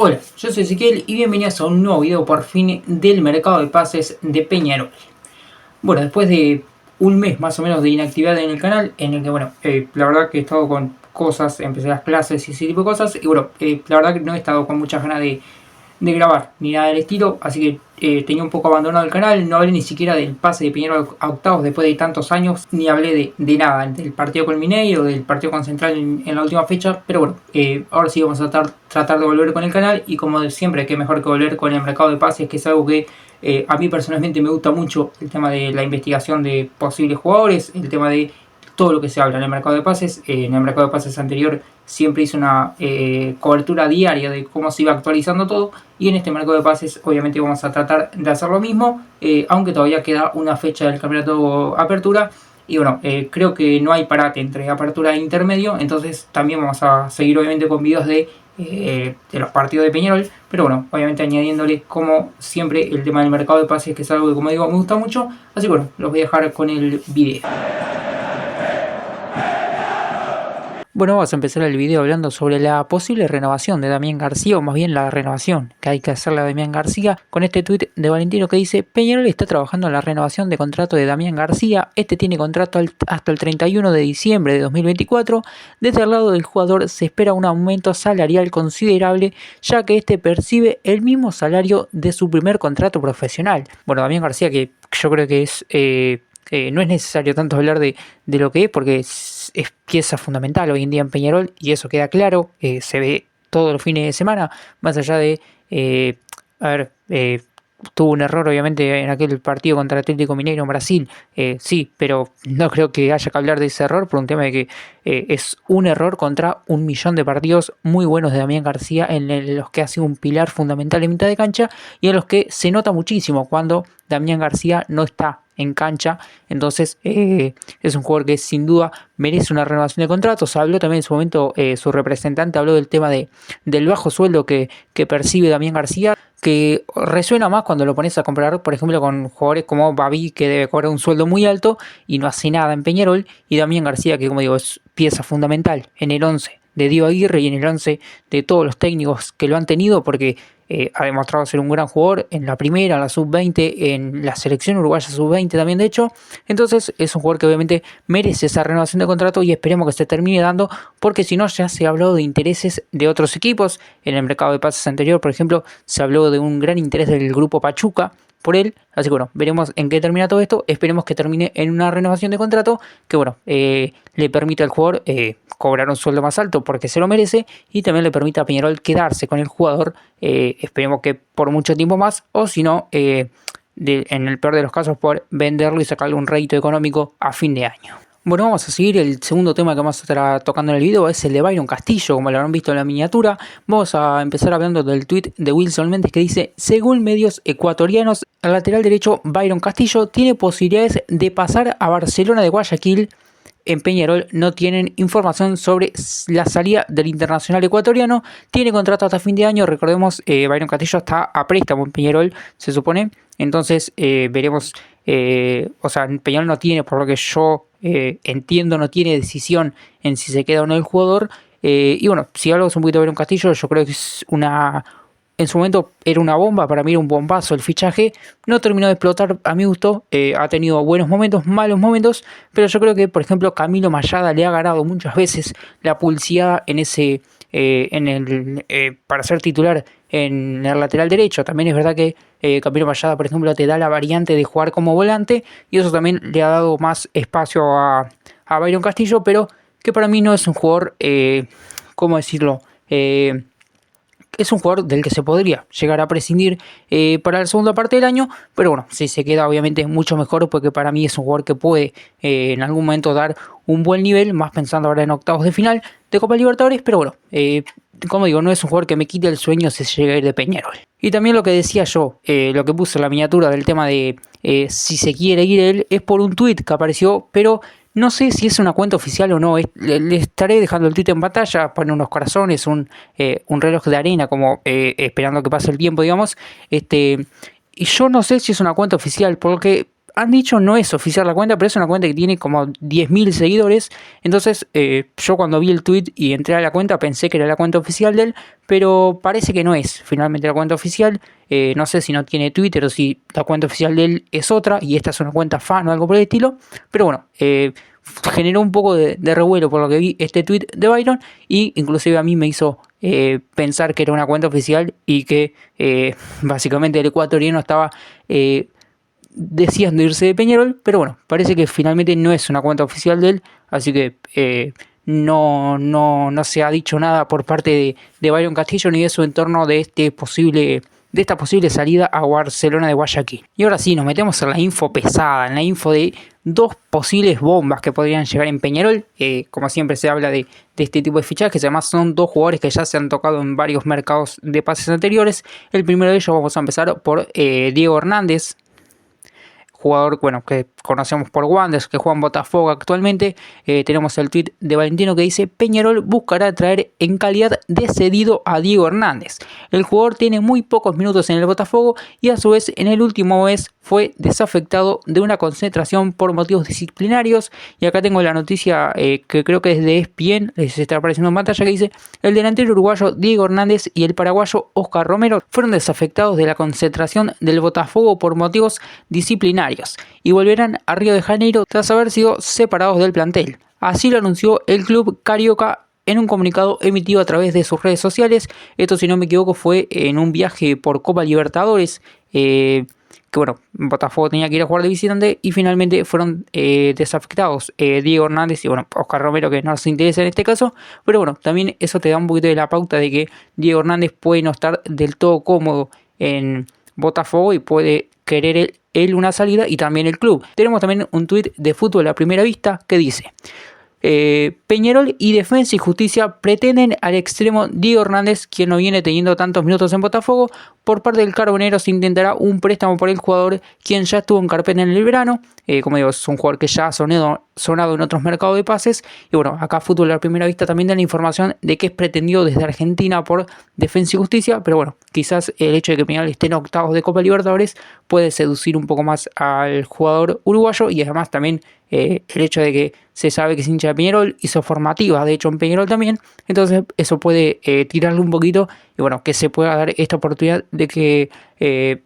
Hola, yo soy Ezequiel y bienvenidos a un nuevo video por fin del mercado de pases de Peñarol. Bueno, después de un mes más o menos de inactividad en el canal, en el que la verdad que he estado con cosas, empecé las clases y ese tipo de cosas, y la verdad que no he estado con muchas ganas de grabar ni nada del estilo, así que tenía un poco abandonado el canal. No hablé ni siquiera del pase de Peñarol a octavos después de tantos años, ni hablé de nada, del partido con Mineiro, del partido con Central en la última fecha. Pero bueno, ahora sí vamos a tratar de volver con el canal, y como de siempre, que mejor que volver con el mercado de pases, que es algo que a mí personalmente me gusta mucho, el tema de la investigación de posibles jugadores, el tema de todo lo que se habla en el mercado de pases. En el mercado de pases anterior siempre hice una cobertura diaria de cómo se iba actualizando todo, y en este mercado de pases obviamente vamos a tratar de hacer lo mismo, aunque todavía queda una fecha del campeonato apertura. Y bueno, creo que no hay parate entre apertura e intermedio, entonces también vamos a seguir obviamente con videos de los partidos de Peñarol, pero bueno, obviamente añadiéndole como siempre el tema del mercado de pases, que es algo que, como digo, me gusta mucho. Así que bueno, los voy a dejar con el video. Bueno, vamos a empezar el video hablando sobre la posible renovación de Damián García, o más bien la renovación que hay que hacerle a Damián García, con este tuit de Valentino que dice: Peñarol está trabajando en la renovación de contrato de Damián García. Este tiene contrato hasta el 31 de diciembre de 2024. Desde el lado del jugador se espera un aumento salarial considerable, ya que este percibe el mismo salario de su primer contrato profesional. Bueno, Damián García, que yo creo que es... no es necesario tanto hablar de lo que es, porque es pieza fundamental hoy en día en Peñarol, y eso queda claro. Se ve todos los fines de semana, más allá de tuvo un error obviamente en aquel partido contra Atlético Mineiro en Brasil, sí, pero no creo que haya que hablar de ese error por un tema de que es un error contra 1.000.000 de partidos muy buenos de Damián García, en los que ha sido un pilar fundamental en mitad de cancha, y en los que se nota muchísimo cuando Damián García no está en cancha. Entonces es un jugador que sin duda merece una renovación de contrato. Se habló también en su momento, su representante habló del tema del bajo sueldo que percibe Damián García, que resuena más cuando lo pones a comparar, por ejemplo, con jugadores como Babi, que debe cobrar un sueldo muy alto y no hace nada en Peñarol, y Damián García, que, como digo, es pieza fundamental en el 11 de Diego Aguirre y en el 11 de todos los técnicos que lo han tenido, porque ha demostrado ser un gran jugador en la primera, en la sub-20, en la selección uruguaya sub-20 también, de hecho. Entonces es un jugador que obviamente merece esa renovación de contrato, y esperemos que se termine dando, porque si no, ya se ha hablado de intereses de otros equipos. En el mercado de pases anterior, por ejemplo, se habló de un gran interés del grupo Pachuca por él. Así que bueno, veremos en qué termina todo esto. Esperemos que termine en una renovación de contrato que le permita al jugador cobrar un sueldo más alto, porque se lo merece, y también le permita a Peñarol quedarse con el jugador, esperemos que por mucho tiempo más, o si no, en el peor de los casos, por venderlo y sacarle un rédito económico a fin de año. Bueno, vamos a seguir. El segundo tema que vamos a estar tocando en el video es el de Byron Castillo, como lo habrán visto en la miniatura. Vamos a empezar hablando del tweet de Wilson Méndez, que dice: según medios ecuatorianos, el lateral derecho Byron Castillo tiene posibilidades de pasar a Barcelona de Guayaquil. En Peñarol no tienen información sobre la salida del internacional ecuatoriano. Tiene contrato hasta fin de año. Recordemos, Byron Castillo está a préstamo en Peñarol, se supone. Entonces veremos. Peñarol no tiene, por lo que yo entiendo, no tiene decisión en si se queda o no el jugador. Y bueno, si hablamos un poquito de Byron Castillo, yo creo que es en su momento era una bomba. Para mí era un bombazo el fichaje. No terminó de explotar a mi gusto. Ha tenido buenos momentos, malos momentos. Pero yo creo que, por ejemplo, Camilo Mayada le ha ganado muchas veces la pulseada para ser titular en el lateral derecho. También es verdad que Camilo Mayada, por ejemplo, te da la variante de jugar como volante, y eso también le ha dado más espacio a Byron Castillo, pero que para mí no es un jugador, ¿cómo decirlo?, es un jugador del que se podría llegar a prescindir para la segunda parte del año. Pero bueno, si se queda, obviamente mucho mejor, porque para mí es un jugador que puede en algún momento dar un buen nivel, más pensando ahora en octavos de final de Copa Libertadores. Pero bueno, como digo, no es un jugador que me quite el sueño si se llega a ir de Peñarol. Y también lo que decía yo, lo que puse en la miniatura del tema de si se quiere ir él, es por un tuit que apareció, pero no sé si es una cuenta oficial o no. Le estaré dejando el tweet en pantalla, pone unos corazones, un reloj de arena, como esperando que pase el tiempo, digamos. Y yo no sé si es una cuenta oficial, porque han dicho no es oficial la cuenta, pero es una cuenta que tiene como 10.000 seguidores. Entonces yo cuando vi el tweet y entré a la cuenta pensé que era la cuenta oficial de él, pero parece que no es finalmente la cuenta oficial. No sé si no tiene Twitter o si la cuenta oficial de él es otra y esta es una cuenta fan o algo por el estilo. Pero bueno, generó un poco de revuelo por lo que vi este tweet de Byron, y inclusive a mí me hizo pensar que era una cuenta oficial y que básicamente el ecuatoriano estaba deseando irse de Peñarol, pero bueno, parece que finalmente no es una cuenta oficial de él, así que no se ha dicho nada por parte de Byron Castillo ni de su entorno de esta posible salida a Barcelona de Guayaquil. Y ahora sí, nos metemos en la info pesada, en la info de dos posibles bombas que podrían llegar en Peñarol. Como siempre se habla de este tipo de fichajes, además son dos jugadores que ya se han tocado en varios mercados de pases anteriores. El primero de ellos vamos a empezar por Diego Hernández, jugador que conocemos por Wanderers, que juega en Botafogo actualmente. Tenemos el tweet de Valentino que dice: Peñarol buscará traer en calidad de cedido a Diego Hernández. El jugador tiene muy pocos minutos en el Botafogo y a su vez en el último mes fue desafectado de una concentración por motivos disciplinarios. Y acá tengo la noticia que creo que es de ESPN, se está apareciendo en pantalla, que dice: el delantero uruguayo Diego Hernández y el paraguayo Oscar Romero fueron desafectados de la concentración del Botafogo por motivos disciplinarios y volverán a Río de Janeiro tras haber sido separados del plantel. Así lo anunció el club carioca en un comunicado emitido a través de sus redes sociales. Esto, si no me equivoco, fue en un viaje por Copa Libertadores, Botafogo tenía que ir a jugar de visitante y finalmente fueron desafectados Diego Hernández y Oscar Romero, que no nos interesa en este caso, pero bueno, también eso te da un poquito de la pauta de que Diego Hernández puede no estar del todo cómodo en Botafogo y puede querer él una salida, y también el club. Tenemos también un tuit de Fútbol a Primera Vista que dice: Peñarol y Defensa y Justicia pretenden al extremo Diego Hernández, quien no viene teniendo tantos minutos en Botafogo. Por parte del Carbonero se intentará un préstamo por el jugador, quien ya estuvo en carpeta en el verano. Como digo, es un jugador que ya ha sonado en otros mercados de pases. Y bueno, acá Fútbol a Primera Vista también da la información de que es pretendido desde Argentina por Defensa y Justicia. Pero bueno, quizás el hecho de que Peñarol esté en octavos de Copa Libertadores puede seducir un poco más al jugador uruguayo, y además también el hecho de que se sabe que es hincha de Peñarol, hizo formativas de hecho en Peñarol también, entonces eso puede tirarle un poquito, y bueno, que se pueda dar esta oportunidad de que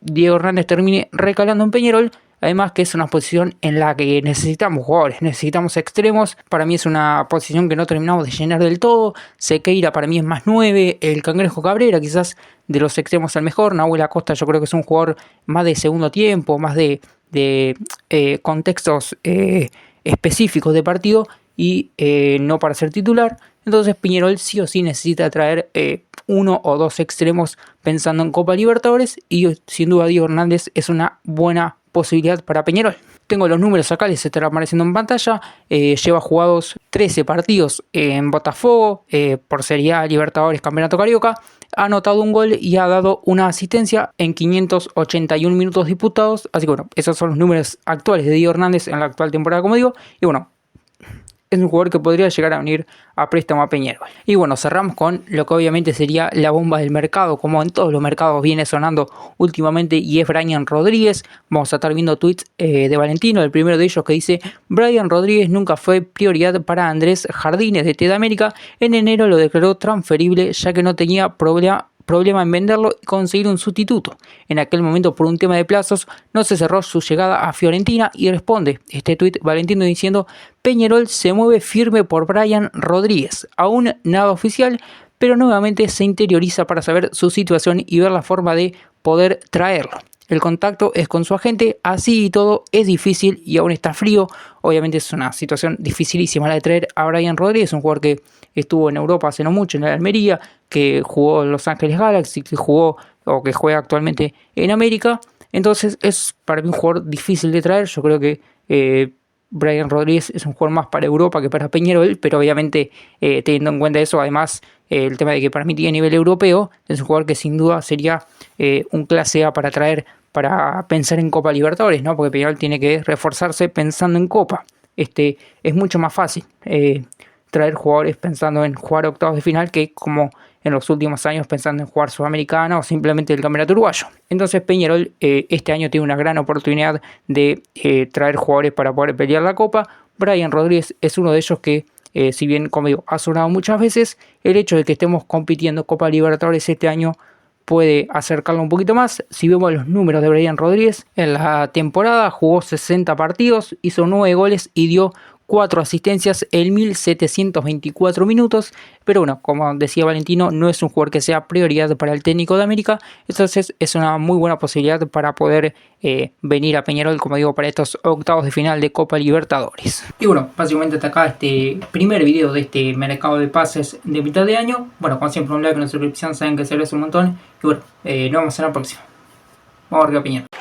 Diego Hernández termine recalando en Peñarol. Además que es una posición en la que necesitamos jugadores, necesitamos extremos. Para mí es una posición que no terminamos de llenar del todo. Sequeira para mí es más 9, el Cangrejo Cabrera quizás de los extremos al mejor. Nahuel Acosta yo creo que es un jugador más de segundo tiempo, más de contextos específicos de partido y no para ser titular. Entonces Peñarol sí o sí necesita traer uno o dos extremos pensando en Copa Libertadores, y sin duda Diego Hernández es una buena posibilidad para Peñarol. Tengo los números acá, les estará apareciendo en pantalla. Lleva jugados 13 partidos en Botafogo por Serie A, Libertadores, Campeonato Carioca. Ha anotado un gol y ha dado una asistencia en 581 minutos disputados. Así que bueno, esos son los números actuales de Diego Hernández en la actual temporada, como digo. Y bueno, es un jugador que podría llegar a venir a préstamo a Peñarol. Y bueno, cerramos con lo que obviamente sería la bomba del mercado, como en todos los mercados viene sonando últimamente, y es Brian Rodríguez. Vamos a estar viendo tweets de Valentino, el primero de ellos que dice: Brian Rodríguez nunca fue prioridad para Andrés Jardines de TED América. En enero lo declaró transferible ya que no tenía problema en venderlo y conseguir un sustituto. En aquel momento, por un tema de plazos, no se cerró su llegada a Fiorentina, y responde este tuit Valentino diciendo: Peñarol se mueve firme por Brian Rodríguez. Aún nada oficial, pero nuevamente se interioriza para saber su situación y ver la forma de poder traerlo. El contacto es con su agente, así y todo es difícil y aún está frío. Obviamente es una situación dificilísima la de traer a Brian Rodríguez, un jugador que estuvo en Europa hace no mucho, en la Almería, que jugó en Los Ángeles Galaxy, que juega actualmente en América. Entonces es para mí un jugador difícil de traer. Yo creo que Brian Rodríguez es un jugador más para Europa que para Peñarol, pero obviamente teniendo en cuenta eso, además el tema de que para mí tiene nivel europeo, es un jugador que sin duda sería un clase A para traer, para pensar en Copa Libertadores, ¿no? Porque Peñarol tiene que reforzarse pensando en Copa. Es mucho más fácil traer jugadores pensando en jugar octavos de final que como en los últimos años pensando en jugar Sudamericana o simplemente el Campeonato Uruguayo. Entonces Peñarol este año tiene una gran oportunidad de traer jugadores para poder pelear la Copa. Brian Rodríguez es uno de ellos que, si bien como digo, ha sonado muchas veces, el hecho de que estemos compitiendo Copa Libertadores este año puede acercarlo un poquito más. Si vemos los números de Brian Rodríguez, en la temporada jugó 60 partidos, hizo 9 goles y dio 4 asistencias en 1724 minutos, pero bueno, como decía Valentino, no es un jugador que sea prioridad para el técnico de América, entonces es una muy buena posibilidad para poder venir a Peñarol, como digo, para estos octavos de final de Copa Libertadores. Y bueno, básicamente hasta acá este primer video de este mercado de pases de mitad de año. Bueno, como siempre, un like, una suscripción, saben que se agradece un montón, y bueno, nos vemos en la próxima. Vamos a ver qué Peñarol.